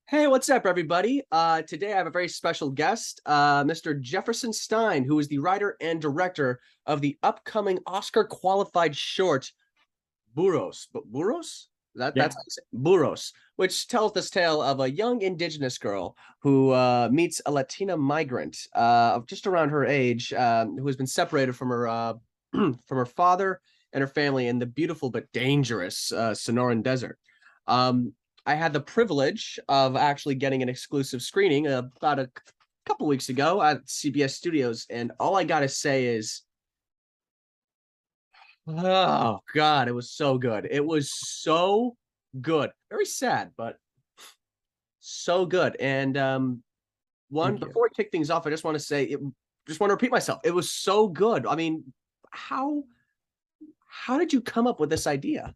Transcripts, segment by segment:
Hey, what's up, everybody? Today I have a very special guest, Mr. Jefferson Stein, who is the writer and director of the upcoming Oscar-qualified short Burros. But Burros? That's Yeah. how you say it. Burros, which tells this tale of a young indigenous girl who meets a Latina migrant of just around her age, who has been separated from her from her father and her family in the beautiful but dangerous Sonoran Desert. Um, I had the privilege of actually getting an exclusive screening about a couple weeks ago at CBS Studios, and all I gotta say is, oh God, it was so good. It was so good. Very sad, but so good. And one Thank you. before we kick things off, I just want to say it. Just want to repeat myself. It was so good. I mean, how how did you come up with this idea?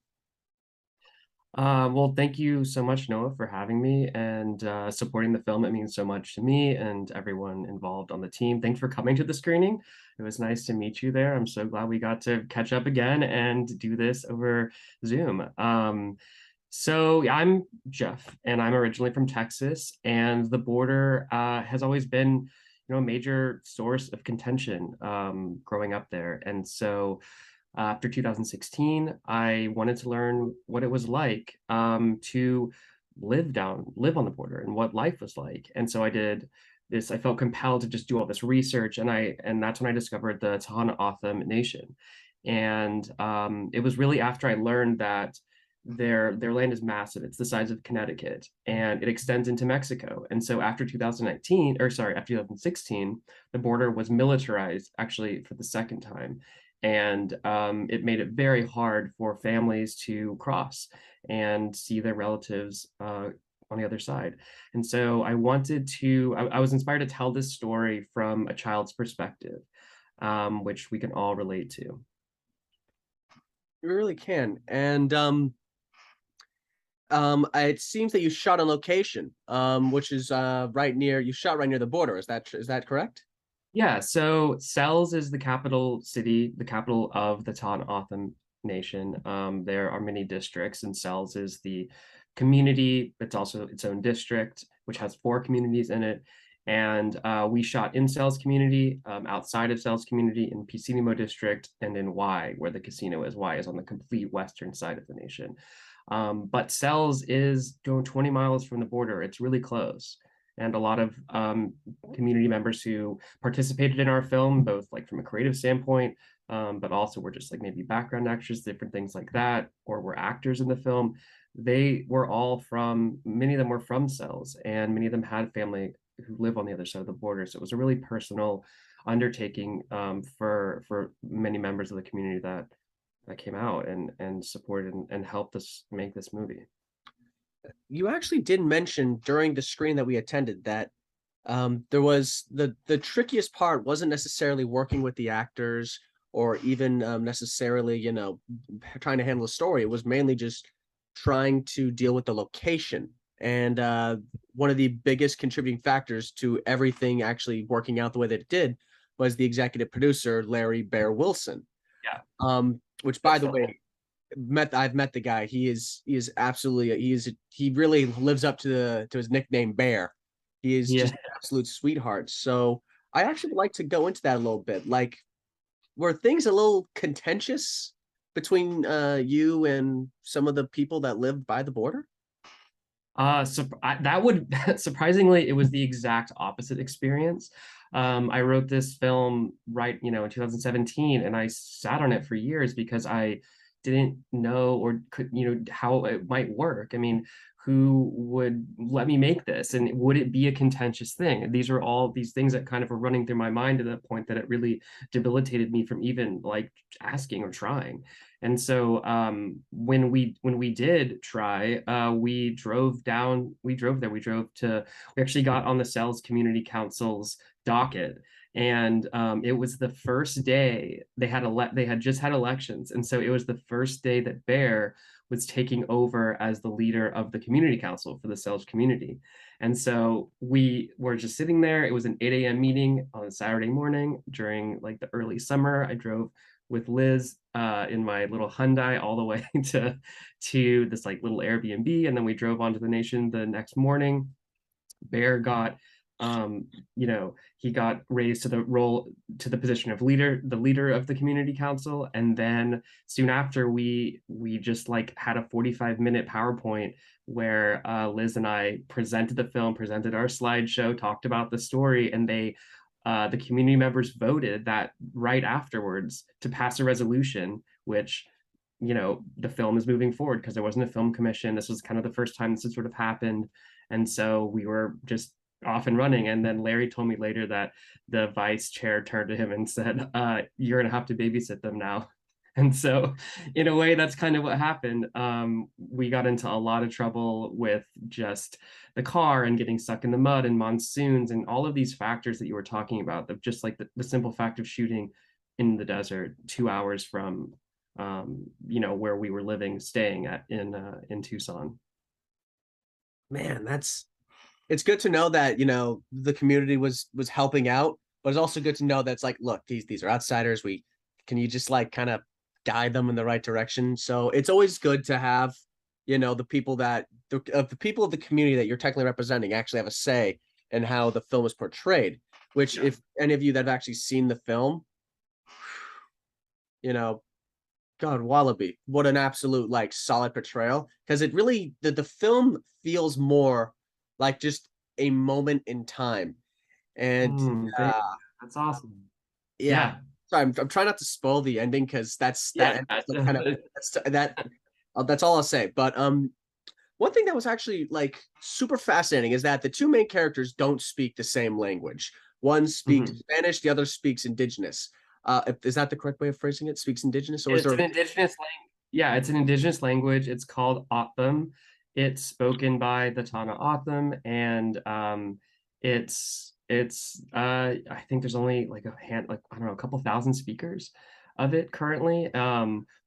Well, thank you so much, Noah, for having me and supporting the film. It means so much to me and everyone involved on the team. Thanks for coming to the screening. It was nice to meet you there. I'm so glad we got to catch up again and do this over Zoom. So yeah, I'm Jeff, and I'm originally from Texas, and the border has always been, a major source of contention growing up there. And so after 2016, I wanted to learn what it was like to live on the border and what life was like. And so I did this. I felt compelled to just do all this research, and that's when I discovered the Tohono O'odham Nation. And it was really after I learned that their land is massive. It's the size of Connecticut, and it extends into Mexico. And so after 2019, or sorry, after 2016, the border was militarized actually for the second time, and it made it very hard for families to cross and see their relatives on the other side. And so I was inspired to tell this story from a child's perspective, which we can all relate to. You really can. And it seems that you shot on location, which is right near. You shot right near the border. Is that correct? Yeah, so Cells is the capital city, the capital of the Tohono O'odham Nation. There are many districts, and Cells is the community. It's also its own district, which has four communities in it. And we shot in Cells community, outside of Cells community, in Pisinimo district, and in Y, where the casino is. Y is on the complete western side of the nation. But Cells is going 20 miles from the border. It's really close, and a lot of community members who participated in our film, both like from a creative standpoint, but also were just like maybe background extras, different things like that, or were actors in the film. Many of them were from Cells, and many of them had family who live on the other side of the border. So it was a really personal undertaking for many members of the community that came out and supported and helped us make this movie. You actually did mention during the screen that we attended that there was the trickiest part wasn't necessarily working with the actors or even necessarily trying to handle the story. It was mainly just trying to deal with the location. And one of the biggest contributing factors to everything actually working out the way that it did was the executive producer, Larry Bear Wilson. Yeah. Which, by the way, I've met the guy. He is absolutely he really lives up to his nickname Bear. He is Yeah. just an absolute sweetheart. So I actually would like to go into that a little bit. Like, were things a little contentious between you and some of the people that lived by the border? That would surprisingly, it was the exact opposite experience. I wrote this film in 2017, and I sat on it for years because I didn't know or could, how it might work. I mean, who would let me make this, and would it be a contentious thing? These are all these things that kind of were running through my mind to the point that it really debilitated me from even like asking or trying. And so when we did try, we drove there. We actually got on the Cells Community Council's docket. And it was the first day they had just had elections. And so it was the first day that Bear was taking over as the leader of the community council for the Cells community. And so we were just sitting there. It was an 8 a.m. meeting on a Saturday morning during like the early summer. I drove with Liz in my little Hyundai all the way to this like little Airbnb, and then we drove onto the nation the next morning. Bear got, um, he got raised to the role, to the position of leader, the leader of the community council. And then soon after, we just like had a 45-minute PowerPoint where Liz and I presented the film, presented our slideshow, talked about the story, and the community members voted that right afterwards to pass a resolution, which, the film is moving forward because there wasn't a film commission. This was kind of the first time this had sort of happened. And so we were just off and running. And then Larry told me later that the vice chair turned to him and said, you're going to have to babysit them now. And so, in a way, that's kind of what happened. We got into a lot of trouble with just the car and getting stuck in the mud and monsoons and all of these factors that you were talking about, of just like the simple fact of shooting in the desert 2 hours from, where we were living, staying at in Tucson. Man, it's good to know that, the community was helping out, but it's also good to know that it's like, look, these are outsiders. We can you just like kind of guide them in the right direction. So it's always good to have, the people the people of the community that you're technically representing actually have a say in how the film is portrayed. Which, Yeah. if any of you that have actually seen the film, you know, God, Wallaby, what an absolute like solid portrayal. Because it really the film feels more like just a moment in time. And Thank you. That's awesome. yeah, Yeah. sorry, I'm trying not to spoil the ending because Yeah. like kind of that's all I'll say. But one thing that was actually like super fascinating is that the two main characters don't speak the same language. One speaks Mhm. Spanish, the other speaks Indigenous. Is that the correct way of phrasing it? Speaks Indigenous, or is It's there? an indigenous language. Yeah, it's an indigenous language. It's called O'odham. It's spoken by the Tana O'odham, and it's I think there's only like a hand, like I don't know, a couple thousand speakers of it currently.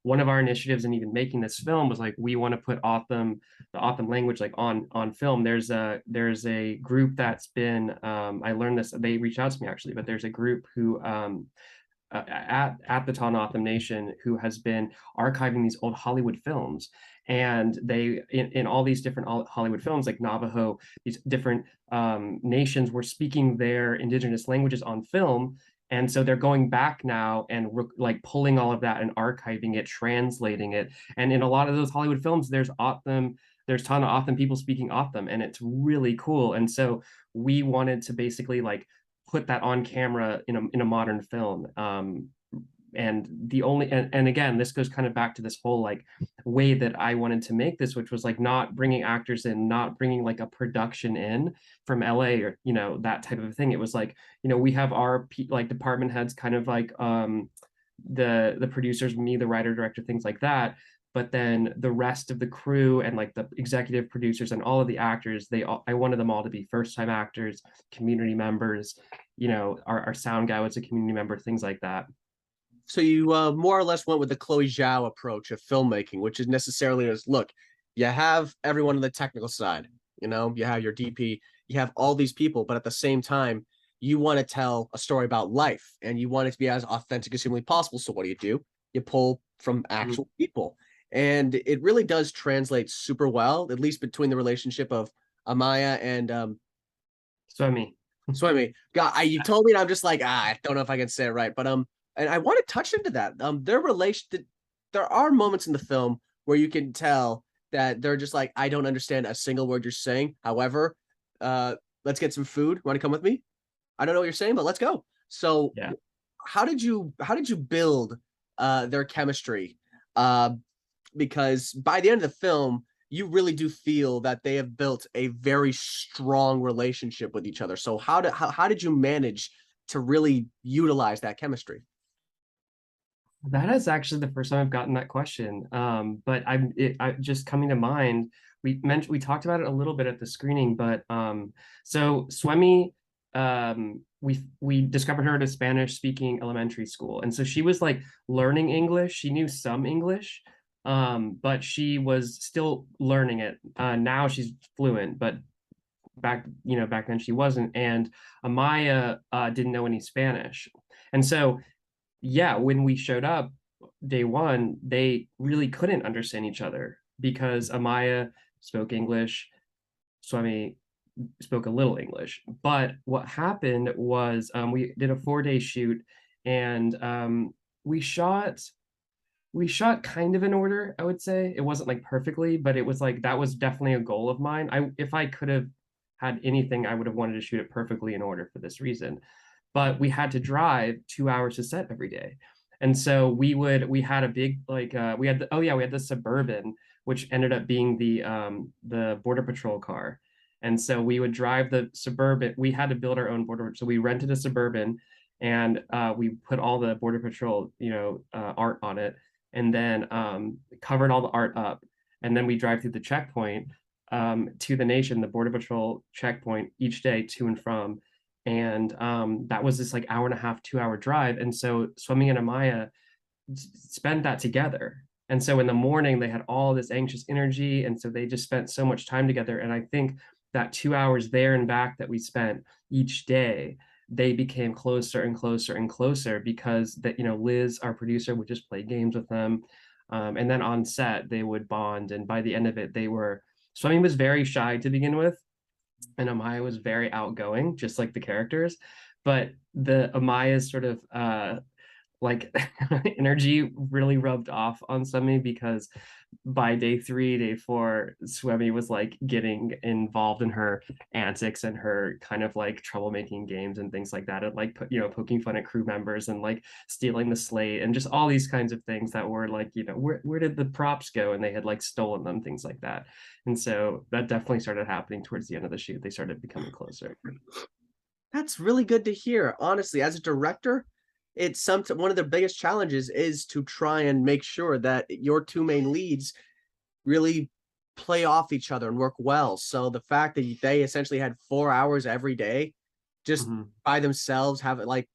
One of our initiatives in even making this film was like we want to put the O'odham language like on film. There's a group that's been, I learned this, they reached out to me actually, but there's a group who at the Tohono Nation who has been archiving these old Hollywood films. And they, in all these different Hollywood films, like Navajo, these different nations were speaking their indigenous languages on film. And so they're going back now and like pulling all of that and archiving it, translating it. And in a lot of those Hollywood films, there's Tana O'odham people speaking O'odham, and it's really cool. And so we wanted to basically like put that on camera in a modern film. And the only and again, this goes kind of back to this whole like way that I wanted to make this, which was like not bringing actors in, not bringing like a production in from LA or that type of thing. It was like, we have our like department heads, kind of like the producers, me, the writer, director, things like that. But then the rest of the crew and like the executive producers and all of the actors, I wanted them all to be first time actors, community members. Our sound guy was a community member, things like that. So you more or less went with the Chloe Zhao approach of filmmaking, which is necessarily as look, you have everyone on the technical side, you have your DP, you have all these people, but at the same time, you want to tell a story about life and you want it to be as authentic as humanly possible. So what do? You pull from actual people. And it really does translate super well, at least between the relationship of Amaya and So I mean, Swimmy. God, you told me, and I'm just like, I don't know if I can say it right, but and I want to touch into that. Their relation. There are moments in the film where you can tell that they're just like, I don't understand a single word you're saying. However, let's get some food. Want to come with me? I don't know what you're saying, but let's go. So, yeah. how did you build their chemistry? Because by the end of the film, you really do feel that they have built a very strong relationship with each other. So how did you manage to really utilize that chemistry? That is actually the first time I've gotten that question. But I just coming to mind, we talked about it a little bit at the screening, but so Swemi, we discovered her at a Spanish speaking elementary school. And so she was like learning English. She knew some English, but she was still learning it. Now she's fluent, but back then she wasn't. And Amaya didn't know any Spanish. And so yeah, when we showed up day one, they really couldn't understand each other because Amaya spoke English, Swami spoke a little English. But what happened was we did a 4 day shoot, and we shot we shot kind of in order, I would say. It wasn't like perfectly, but it was like that was definitely a goal of mine. If I could have had anything, I would have wanted to shoot it perfectly in order for this reason. But we had to drive 2 hours to set every day. And so we had a big like we had the, oh yeah, we had the Suburban, which ended up being the Border Patrol car. And so we would drive the Suburban. We had to build our own border, so we rented a Suburban, and we put all the Border Patrol, art on it, and then covered all the art up. And then we drive through the checkpoint to the nation, the Border Patrol checkpoint each day to and from. And that was this like hour and a half, 2 hour drive. And so Swimming and Amaya spent that together. And so in the morning, they had all this anxious energy. And so they just spent so much time together. And I think that 2 hours there and back that we spent each day, they became closer and closer and closer because that, Liz, our producer, would just play games with them. And then on set, they would bond. And by the end of it, Swimming was very shy to begin with, and Amaya was very outgoing, just like the characters. But the Amaya's sort of like energy really rubbed off on Swemi, because by day 3, day 4, Swemi was like getting involved in her antics and her kind of like troublemaking games and things like that, and like poking fun at crew members and like stealing the slate and just all these kinds of things that were like, where did the props go, and they had like stolen them, things like that. And so that definitely started happening towards the end of the shoot. They started becoming closer. That's really good to hear. Honestly, as a director, it's one of the biggest challenges is to try and make sure that your two main leads really play off each other and work well. So the fact that they essentially had 4 hours every day just Mm-hmm. by themselves, have it like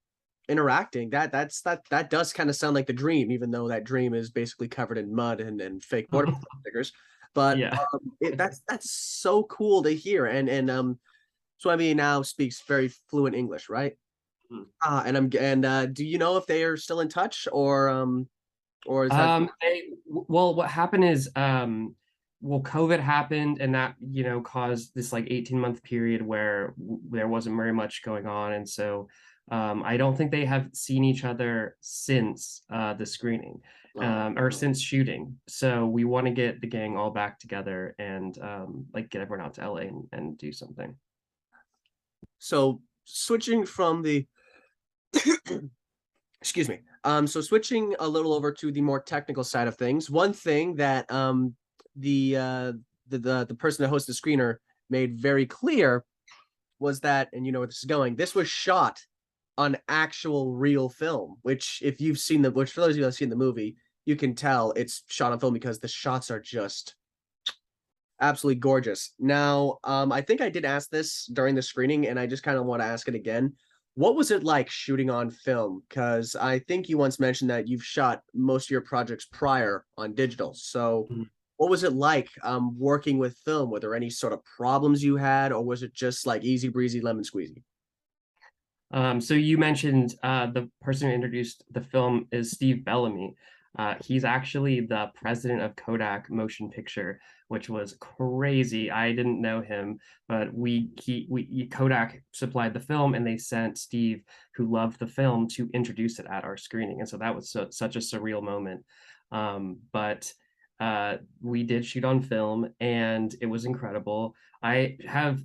interacting, that does kind of sound like the dream, even though that dream is basically covered in mud and fake border stickers. But Yeah. that's so cool to hear. And so I mean now speaks very fluent English, right? Do you know if they are still in touch, or is that Well, what happened is, well, COVID happened, and that, caused this like 18-month period where there wasn't very much going on. And so, I don't think they have seen each other since the screening, or since shooting. So we want to get the gang all back together and like get everyone out to LA and do something. so switching from the excuse me. So switching a little over to the more technical side of things, one thing that the person that hosted the screener made very clear was that, and you know where this is going, this was shot on actual real film, which if you've seen which for those of you that have seen the movie, you can tell it's shot on film because the shots are just absolutely gorgeous. Now, I think I did ask this during the screening, and I just kind of want to ask it again. What was it like shooting on film? Because I think you once mentioned that you've shot most of your projects prior on digital. So, what was it like working with film? Were there any sort of problems you had, or was it just like easy breezy, lemon squeezy? So you mentioned the person who introduced the film is Steve Bellamy. He's actually the president of Kodak Motion Picture, which was crazy. I didn't know him, but Kodak supplied the film, and they sent Steve, who loved the film, to introduce it at our screening. And so that was such a surreal moment. But we did shoot on film, and it was incredible. I have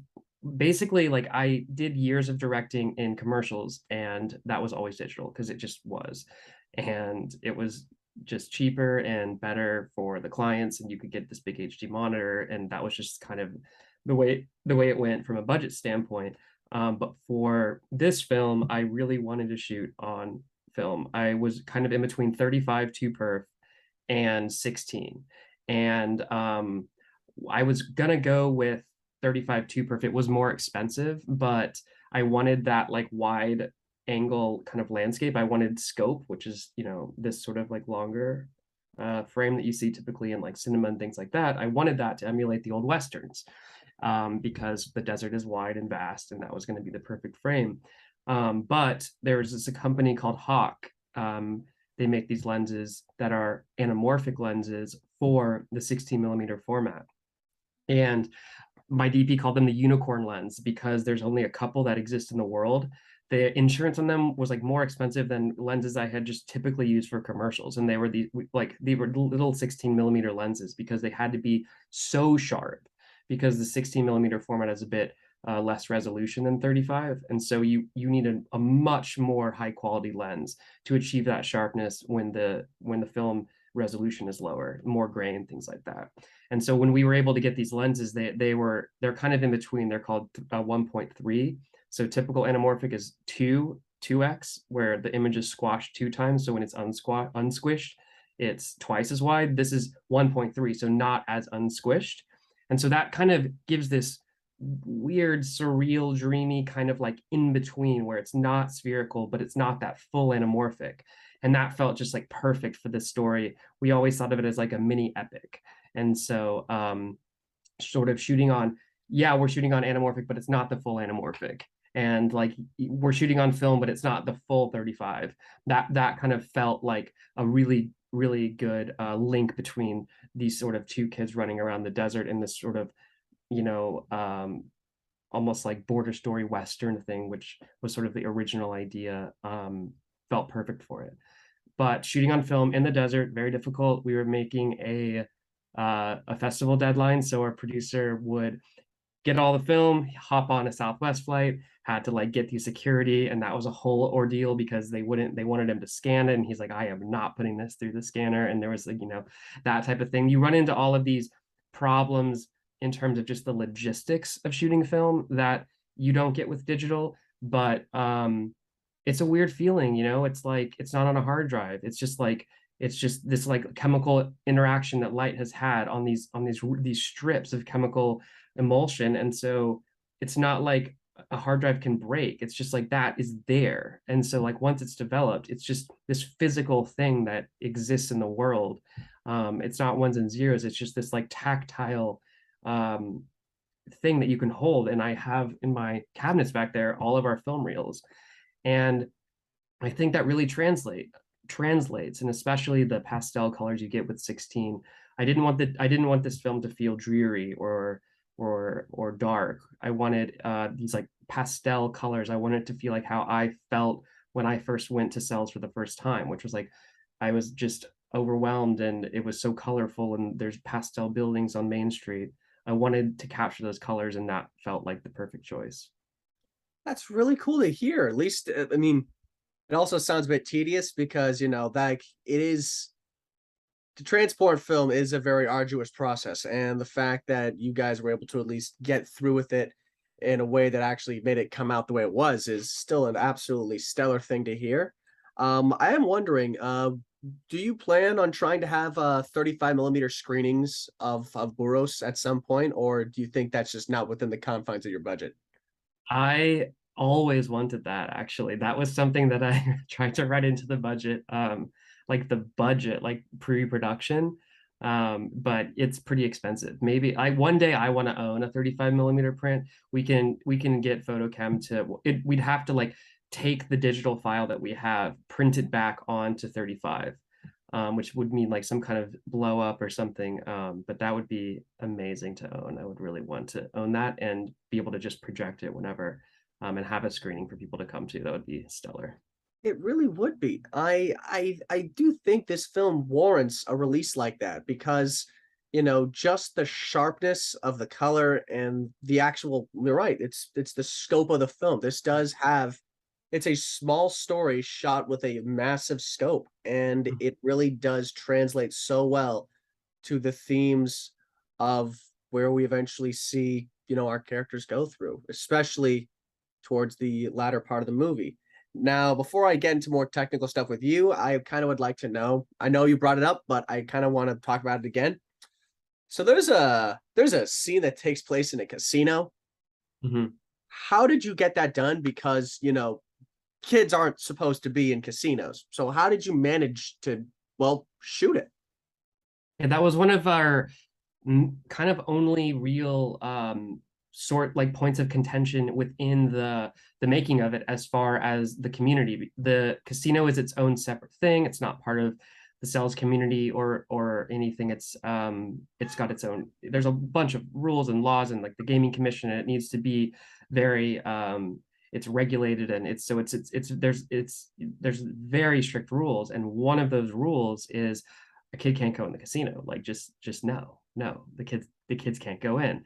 basically, like, I did years of directing in commercials, and that was always digital because it just was. And it was just cheaper and better for the clients, and you could get this big HD monitor, and that was just kind of the way it went from a budget standpoint. But for this film, I really wanted to shoot on film. I was kind of in between 35 2 perf and 16. And I was gonna go with 35 2 perf. It was more expensive, but I wanted that like wide angle kind of landscape. I wanted scope, which is, this sort of like longer frame that you see typically in like cinema and things like that. I wanted that to emulate the old westerns, because the desert is wide and vast, and that was going to be the perfect frame. But there was a company called Hawk. They make these lenses that are anamorphic lenses for the 16 millimeter format. And my DP called them the unicorn lens because there's only a couple that exist in the world. The insurance on them was like more expensive than lenses I had just typically used for commercials. And they were little 16 millimeter lenses because they had to be so sharp because the 16 millimeter format is a bit less resolution than 35. And so you need a much more high quality lens to achieve that sharpness when the film resolution is lower, more grain, things like that. And so when we were able to get these lenses, they're kind of in between. They're called 1.3. So typical anamorphic is 2x, where the image is squashed 2 times. So when it's unsquished, it's twice as wide. This is 1.3, so not as unsquished. And so that kind of gives this weird, surreal, dreamy kind of like in between where it's not spherical, but it's not that full anamorphic. And that felt just like perfect for this story. We always thought of it as like a mini epic. And so sort of shooting on, yeah, we're shooting on anamorphic, but it's not the full anamorphic. And like we're shooting on film, but it's not the full 35. That kind of felt like a really, really good link between these sort of two kids running around the desert in this sort of, almost like border story Western thing, which was sort of the original idea, felt perfect for it. But shooting on film in the desert, very difficult. We were making a festival deadline, so our producer would get all the film, hop on a Southwest flight, had to like get through security, and that was a whole ordeal because they wanted him to scan it, and he's like, I am not putting this through the scanner. And there was like, that type of thing. You run into all of these problems in terms of just the logistics of shooting film that you don't get with digital, but it's a weird feeling, it's like it's not on a hard drive. It's just this like chemical interaction that light has had on these strips of chemical emulsion. And so it's not like a hard drive can break. It's just like that is there. And so like once it's developed, it's just this physical thing that exists in the world. It's not ones and zeros. It's just this like tactile thing that you can hold. And I have in my cabinets back there all of our film reels. And I think that really translates, and especially the pastel colors you get with 16. I didn't want this film to feel dreary or dark. I wanted these like pastel colors. I wanted it to feel like how I felt when I first went to cells for the first time, which was like I was just overwhelmed and it was so colorful and there's pastel buildings on Main Street. I wanted to capture those colors and that felt like the perfect choice. That's really cool to hear. At least, I mean, it also sounds a bit tedious because, like it is to transport film is a very arduous process. And the fact that you guys were able to at least get through with it in a way that actually made it come out the way it was is still an absolutely stellar thing to hear. I am wondering, do you plan on trying to have 35 millimeter screenings of Buros at some point, or do you think that's just not within the confines of your budget? I always wanted that actually. That was something that I tried to write into the budget, like the budget, like pre-production. But it's pretty expensive. Maybe I one day I want to own a 35 millimeter print. We can get photochem to it. We'd have to like take the digital file that we have, print it back onto 35. Which would mean like some kind of blow up or something. But that would be amazing to own. I would really want to own that and be able to just project it whenever, and have a screening for people to come to. That would be stellar. It really would be. I do think this film warrants a release like that because, just the sharpness of the color and the actual, you're right, it's the scope of the film. This does have it's a small story shot with a massive scope, and it really does translate so well to the themes of where we eventually see, our characters go through, especially towards the latter part of the movie. Now, before I get into more technical stuff with you, I kind of would like to know. I know you brought it up, but I kind of want to talk about it again. So there's a scene that takes place in a casino. Mhm. How did you get that done? Because, kids aren't supposed to be in casinos. So how did you manage to, well, shoot it? And that was one of our kind of only real sort like points of contention within the making of it as far as the community. The casino is its own separate thing. It's not part of the sales community or anything. It's got its own. There's a bunch of rules and laws and like the gaming commission, and it needs to be very it's regulated, and there's very strict rules, and one of those rules is a kid can't go in the casino. Like just no, the kids can't go in.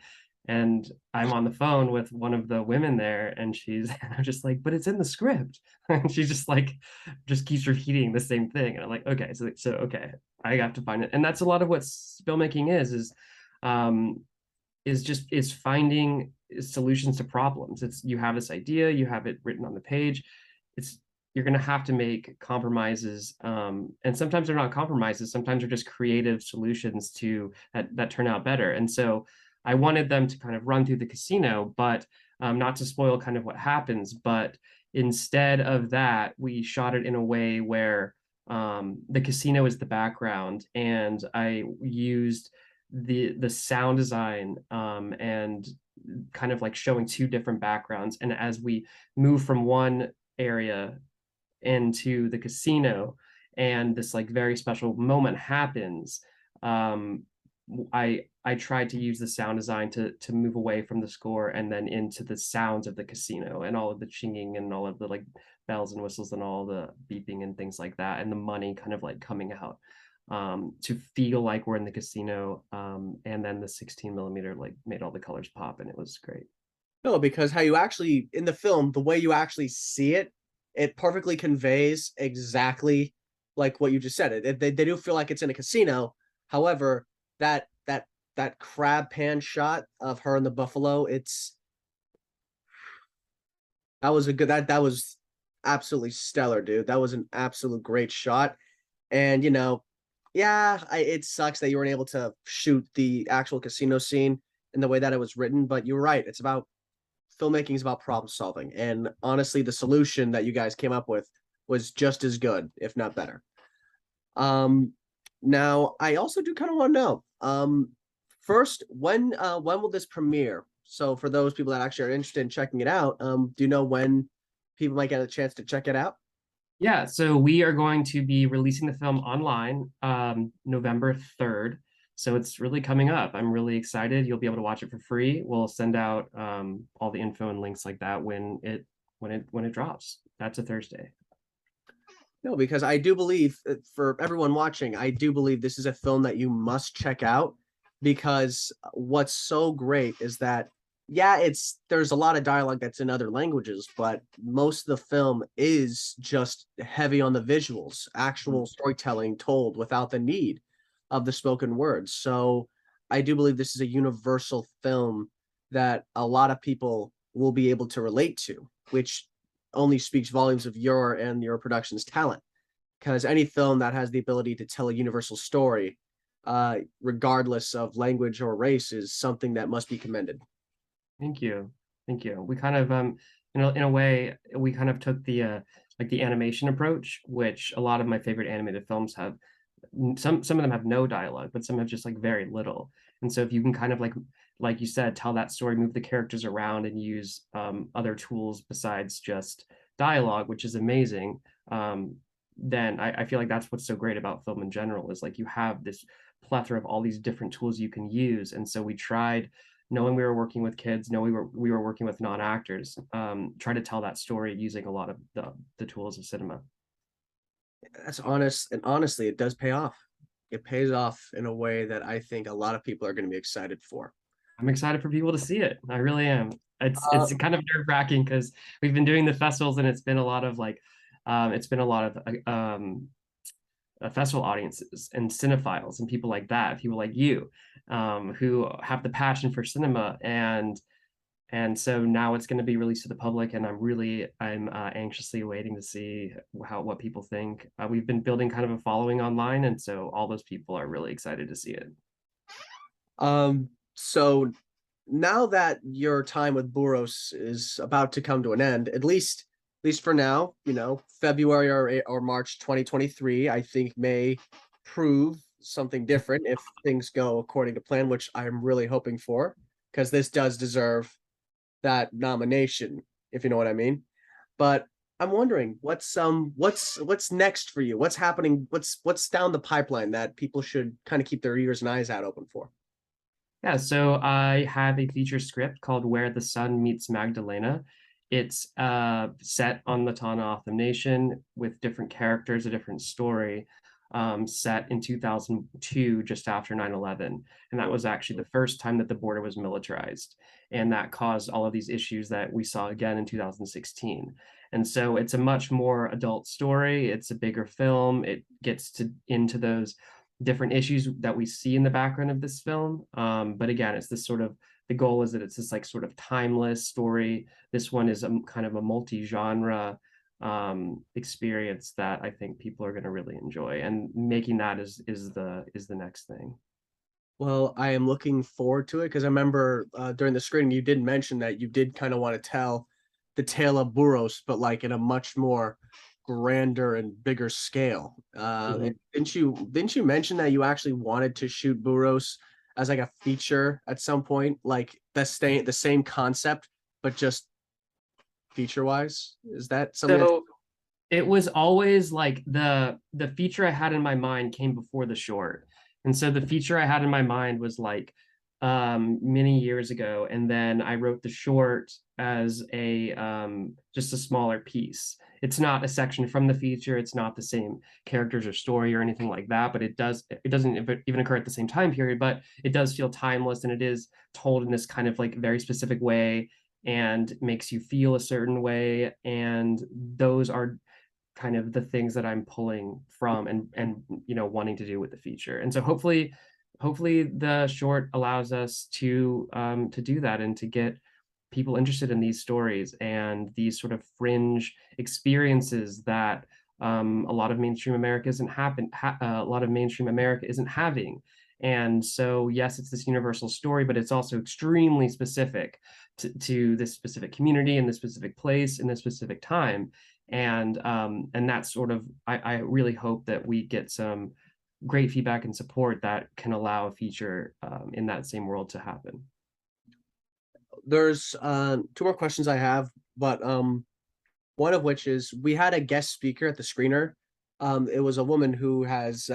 And I'm on the phone with one of the women there, and I'm just like, but it's in the script. And she's just like, just keeps repeating the same thing. And I'm like, okay, so okay, I have to find it. And that's a lot of what filmmaking um, is finding solutions to problems. It's you have this idea, you have it written on the page. It's you're going to have to make compromises, and sometimes they're not compromises. Sometimes they're just creative solutions to that turn out better. And so I wanted them to kind of run through the casino, but not to spoil kind of what happens. But instead of that, we shot it in a way where the casino is the background, and I used the sound design and kind of like showing two different backgrounds. And as we move from one area into the casino and this like very special moment happens, I tried to use the sound design to move away from the score and then into the sounds of the casino and all of the chinging and all of the like bells and whistles and all the beeping and things like that, and the money kind of like coming out, to feel like we're in the casino. And then the 16 millimeter like made all the colors pop, and it was great. No, because how you actually in the film, the way you actually see it, it perfectly conveys exactly like what you just said. They do feel like it's in a casino. However, that that that crab pan shot of her and the buffalo, that was a good that was absolutely stellar, dude. That was an absolute great shot. And yeah, it sucks that you weren't able to shoot the actual casino scene in the way that it was written, but you're right. It's about filmmaking is about problem solving. And honestly, the solution that you guys came up with was just as good, if not better. Um, Now I also do kind of want to know, first, when will this premiere? So for those people that actually are interested in checking it out, do you know when people might get a chance to check it out? Yeah, so we are going to be releasing the film online November 3rd. So it's really coming up. I'm really excited. You'll be able to watch it for free. We'll send out all the info and links like that when it drops. That's a Thursday. No, because I do believe for everyone watching, I do believe this is a film that you must check out because what's so great is that yeah, there's a lot of dialogue that's in other languages, but most of the film is just heavy on the visuals, actual storytelling told without the need of the spoken words. So I do believe this is a universal film that a lot of people will be able to relate to, which only speaks volumes of your production's talent. Because any film that has the ability to tell a universal story, regardless of language or race, is something that must be commended. Thank you. Thank you. We kind of in a way we kind of took the like the animation approach, which a lot of my favorite animated films have. Some of them have no dialogue, but some have just like very little. And so if you can kind of like you said, tell that story, move the characters around, and use other tools besides just dialogue, which is amazing. Then I feel like that's what's so great about film in general is like you have this plethora of all these different tools you can use. And so we tried, knowing we were working with kids, knowing we were working with non-actors, try to tell that story using a lot of the tools of cinema. That's honest, and honestly, it does pay off. It pays off in a way that I think a lot of people are going to be excited for. I'm excited for people to see it. I really am. Uh, It's kind of nerve-wracking because we've been doing the festivals, and it's been a lot of festival audiences and cinephiles and people like that, people like you, who have the passion for cinema, and so now it's going to be released to the public, and I'm anxiously waiting to see what people think. We've been building kind of a following online, and so all those people are really excited to see it. so now that your time with Buros is about to come to an end, at least for now, February or March 2023, I think may prove something different if things go according to plan, which I'm really hoping for, because this does deserve that nomination, if you know what I mean. But I'm wondering what's next for you? What's happening? What's down the pipeline that people should kind of keep their ears and eyes out open for? Yeah, so I have a feature script called Where the Sun Meets Magdalena. It's set on the Tohono Nation with different characters, a different story, set in 2002, just after 9/11. And that was actually the first time that the border was militarized. And that caused all of these issues that we saw again in 2016. And so it's a much more adult story. It's a bigger film. It gets into those different issues that we see in the background of this film. But again, it's this sort of the goal is that it's this like sort of timeless story. This one is a kind of a multi-genre experience that I think people are going to really enjoy, and making that is the next thing. Well, I am looking forward to it because I remember during the screening you did mention that you did kind of want to tell the tale of Burros, but like in a much more grander and bigger scale. Mhm. And didn't you mention that you actually wanted to shoot Burros as like a feature at some point, like the same concept, but just feature wise? Is that something that So it was always like the feature I had in my mind came before the short. And so the feature I had in my mind was like many years ago, and then I wrote the short as a just a smaller piece. It's not a section from the feature, it's not the same characters or story or anything like that, but it doesn't even occur at the same time period, but it does feel timeless, and it is told in this kind of like very specific way and makes you feel a certain way, and those are kind of the things that I'm pulling from and wanting to do with the feature. And so hopefully the short allows us to do that and to get people interested in these stories and these sort of fringe experiences that a lot of mainstream America isn't a lot of mainstream America isn't having. And so, yes, it's this universal story, but it's also extremely specific to this specific community and this specific place in this specific time. And that's sort of I really hope that we get some great feedback and support that can allow a feature in that same world to happen. there's two more questions I have, but one of which is we had a guest speaker at the screener. It was a woman who has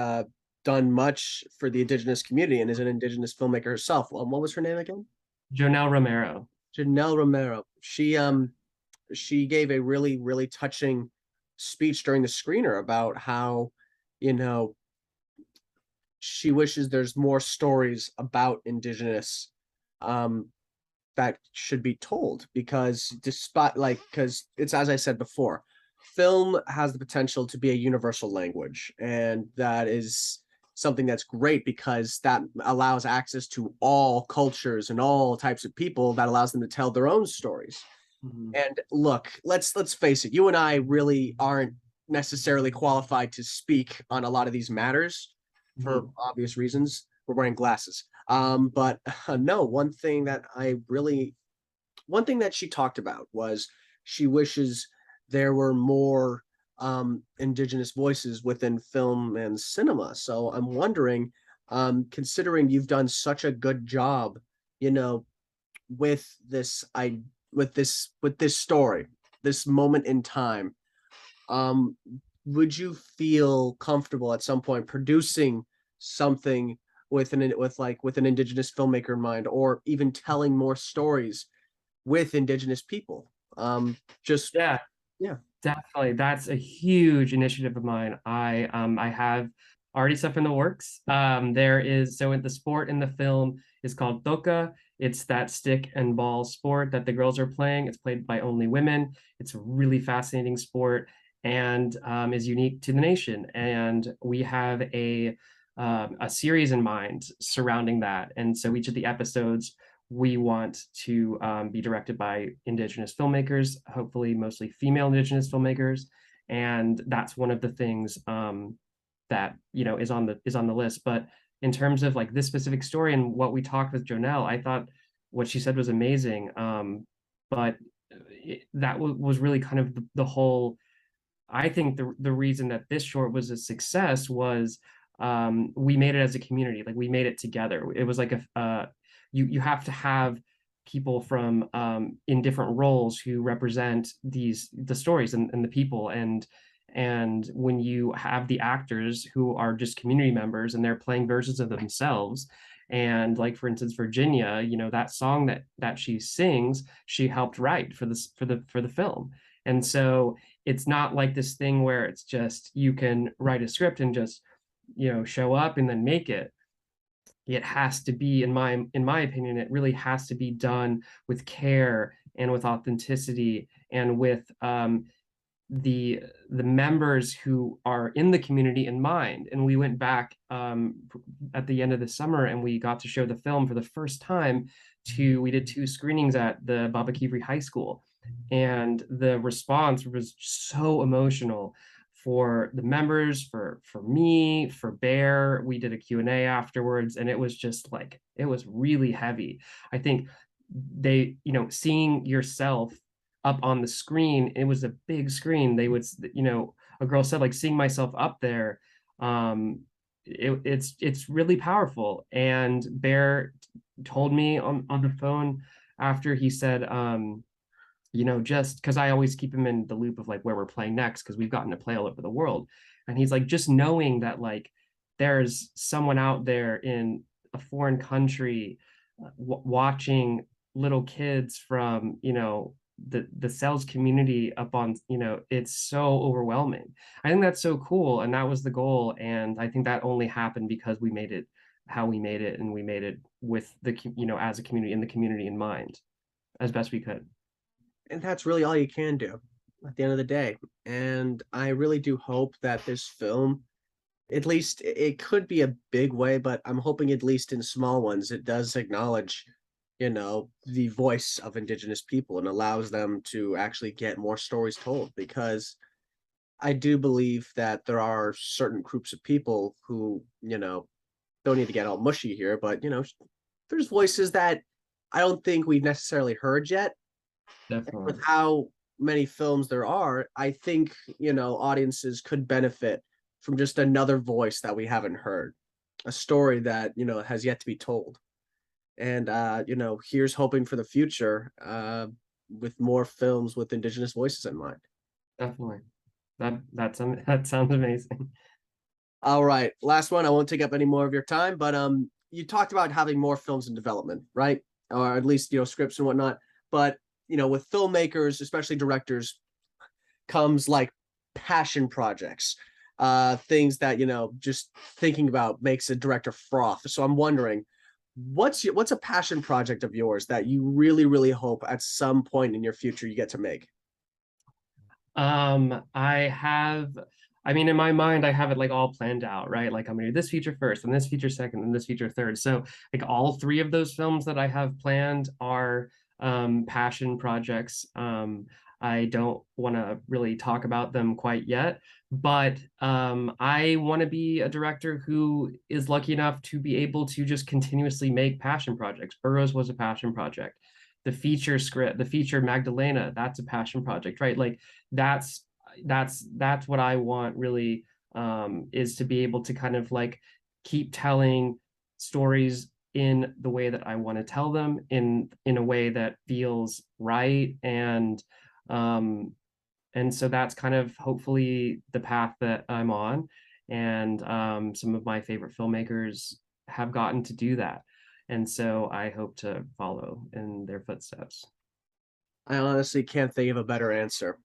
done much for the indigenous community and is an indigenous filmmaker herself. What was her name again? Jonelle Romero. Janelle Romero. She gave a really really touching speech during the screener about how you know she wishes there's more stories about indigenous um that should be told because despite like because it's as I said before, film has the potential to be a universal language, and that is something that's great because that allows access to all cultures and all types of people, that allows them to tell their own stories. Mhm. And look, let's face it, you and I really aren't necessarily qualified to speak on a lot of these matters for Mhm. obvious reasons. We're wearing glasses. But no, one thing that she talked about was she wishes there were more indigenous voices within film and cinema. So I'm wondering, considering you've done such a good job, you know, with this I with this story, this moment in time, um, would you feel comfortable at some point producing something with an indigenous filmmaker in mind, or even telling more stories with indigenous people? Just Yeah, yeah. definitely. That's a huge initiative of mine. I have already stuff in the works. There is so in the sport in the film is called toca. It's that stick and ball sport that the girls are playing. It's played by only women. It's a really fascinating sport and is unique to the nation. And we have a series in mind surrounding that. And so each of the episodes we want to be directed by Indigenous filmmakers, hopefully mostly female Indigenous filmmakers, and that's one of the things that is on the list. But in terms of like this specific story and what we talked with Jonelle, I thought what she said was amazing. But that was really kind of the whole. I think the reason that this short was a success was we made it as a community, like we made it together. It was like you have to have people from in different roles who represent the stories and the people, and when you have the actors who are just community members and they're playing versions of themselves, and like for instance Virginia, that song that she sings, she helped write for this for the film. And so it's not like this thing where it's just you can write a script and just show up and then make it. It has to be, in my opinion, it really has to be done with care and with authenticity and with the members who are in the community in mind. And we went back at the end of the summer and we got to show the film for the first time to we did 2 screenings at the Baba Kivri High School, and the response was so emotional for the members, for me, for Bear. We did a Q&A afterwards, and it was just like it was really heavy. I think they, seeing yourself up on the screen, it was a big screen. They would, a girl said, like, seeing myself up there, it's really powerful. And Bear told me on the phone after, he said, just because I always keep him in the loop of like where we're playing next, because we've gotten to play all over the world. And he's like, just knowing that like there's someone out there in a foreign country watching little kids from, the sales community up on, it's so overwhelming. I think that's so cool. And that was the goal. And I think that only happened because we made it how we made it. And we made it with as a community, in the community in mind, as best we could. And that's really all you can do at the end of the day. And I really do hope that this film, at least it could be a big way, but I'm hoping at least in small ones, it does acknowledge, the voice of Indigenous people and allows them to actually get more stories told. Because I do believe that there are certain groups of people who, don't need to get all mushy here, but, there's voices that I don't think we've necessarily heard yet. Definitely. With how many films there are, I think, audiences could benefit from just another voice that we haven't heard, a story that, has yet to be told. And here's hoping for the future with more films with Indigenous voices in mind. Definitely. That sounds amazing. All right, last one. I won't take up any more of your time, but you talked about having more films in development, right? Or at least scripts and whatnot. But with filmmakers, especially directors, comes like passion projects, things that just thinking about makes a director froth. So I'm wondering, what's a passion project of yours that you really really hope at some point in your future you get to make? I have, I mean, in my mind, I have it like all planned out, right? Like I'm gonna do this feature first, and this feature second, and this feature third. So like all three of those films that I have planned are passion projects. I don't want to really talk about them quite yet, but I want to be a director who is lucky enough to be able to just continuously make passion projects. Burroughs was a passion project. The feature script, the feature Magdalena, that's a passion project, right? Like that's that's what I want really, is to be able to kind of like keep telling stories in the way that I want to tell them, in a way that feels right. And so that's kind of hopefully the path that I'm on. And some of my favorite filmmakers have gotten to do that. And so I hope to follow in their footsteps. I honestly can't think of a better answer.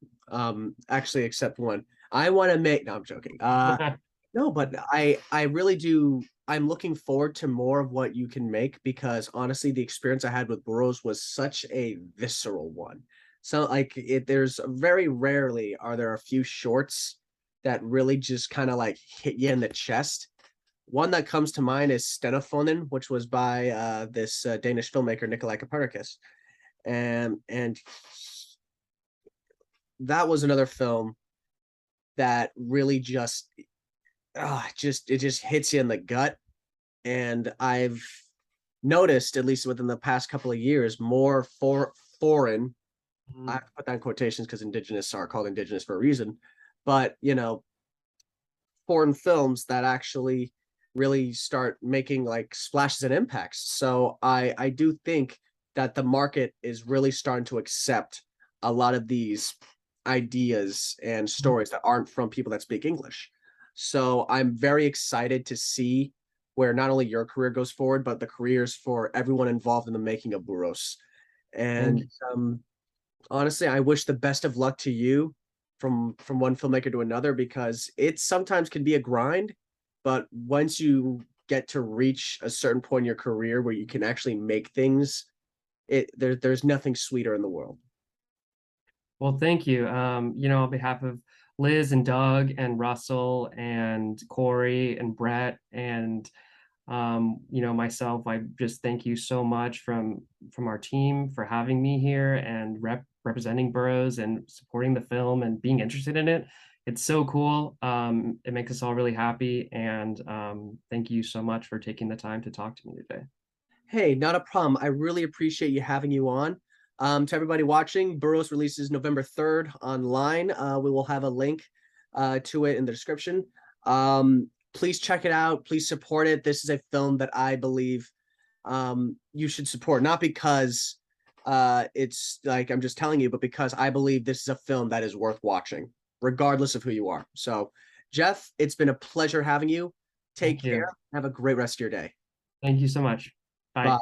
Actually, except one. I want to make. No, I'm joking. No, but I really do. I'm looking forward to more of what you can make because honestly, the experience I had with Burroughs was such a visceral one. So like there's very rarely are there a few shorts that really just kind of like hit you in the chest. One that comes to mind is Stenofonen, which was by this Danish filmmaker Nikolai Copernicus, and that was another film that really just hits you in the gut. And I've noticed, at least within the past couple of years, more foreign. I have to put that in quotations because indigenous are called indigenous for a reason, but foreign films that actually really start making like splashes and impacts. So I do think that the market is really starting to accept a lot of these ideas and stories that aren't from people that speak English. So I'm very excited to see where not only your career goes forward, but the careers for everyone involved in the making of Buros. Thank And you. honestly, I wish the best of luck to you from one filmmaker to another because it sometimes can be a grind, but once you get to reach a certain point in your career where you can actually make things, there's nothing sweeter in the world. Well, thank you. On behalf of Liz and Doug and Russell and Corey and Brett and myself, I just thank you so much from our team for having me here and representing Burroughs and supporting the film and being interested in it. It's so cool. It makes us all really happy, and thank you so much for taking the time to talk to me today. Hey, not a problem. I really appreciate you having you on. To everybody watching, Burroughs releases November 3rd online. We will have a link to it in the description. Please check it out. Please support it. This is a film that I believe you should support, not because it's like I'm just telling you, but because I believe this is a film that is worth watching, regardless of who you are. So, Jeff, it's been a pleasure having you. Take Thank care. you. Have a great rest of your day. Thank you so much. Bye. Bye.